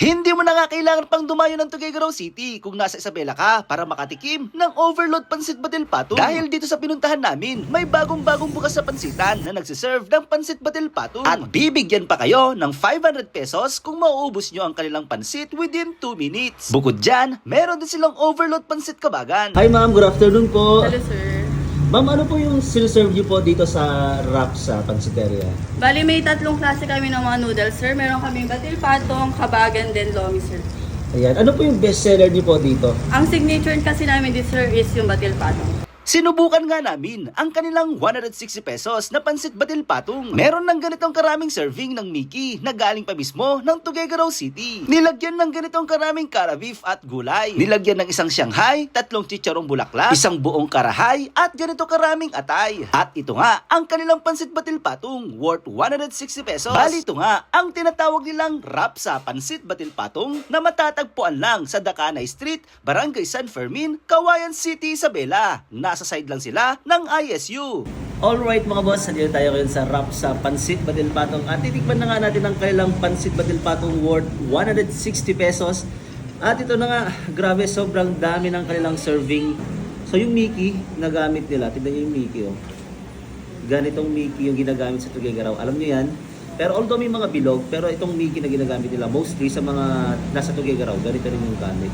Hindi mo na nga kailangan pang dumayo ng Tuguegarao City kung nasa Isabela ka para makatikim ng overload pansit batil patong. Dahil dito sa pinuntahan namin, may bagong-bagong bukas sa pansitan na nagsiserve ng pansit batil patong. At bibigyan pa kayo ng 500 pesos kung mauubos nyo ang kanilang pansit within 2 minutes. Bukod dyan, meron din silang overload pansit kabagan. Hi ma'am, good afternoon po. Hello sir. Ma'am, ano po yung siniserve niyo po dito sa wrap sa pansiteria? Bali may tatlong klase kami ng mga noodles sir. Meron kaming batil patong, kabagan, then lomi sir. Ayan, ano po yung best seller niyo po dito? Ang signature kasi namin dito sir is yung batil patong. Sinubukan nga namin ang kanilang 160 pesos na pansit batil patong. Meron ng ganitong karaming serving ng Mickey na galing pa mismo ng Tuguegarao City. Nilagyan ng ganitong karaming kara beef at gulay. Nilagyan ng isang Shanghai, 3 chicharong bulaklak, isang buong karahay at ganito karaming atay. At ito nga ang kanilang pansit batil patong worth 160 pesos. Bali ito nga ang tinatawag nilang wrap sa pansit batil patong na matatagpuan lang sa Dacanay Street, Barangay San Fermin, Cauayan City, Isabela. Nasa side lang sila ng ISU. Alright mga boss, nandito tayo ngayon sa wrap sa pansit batil patong at titikman na nga natin ang kanilang pansit batil patong worth 160 pesos. At ito na nga, grabe, sobrang dami ng kanilang serving. So yung Mickey na gamit nila, tignan nyo yung Mickey oh. Ganitong Mickey yung ginagamit sa Tuguegarao, alam nyo yan. Pero although may mga bilog, pero itong Mickey na ginagamit nila mostly sa mga nasa Tuguegarao, ganito rin yung gamit.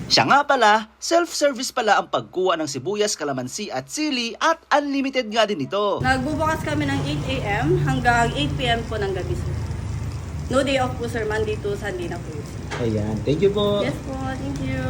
Siya nga pala, self-service pala ang pagkuha ng sibuyas, kalamansi at sili at unlimited nga din ito. Nagbubukas kami ng 8 a.m. hanggang 8 p.m. po ng gabi sir. No day off po sir, Monday to Sunday na po. Ayan, thank you po. Yes po, thank you.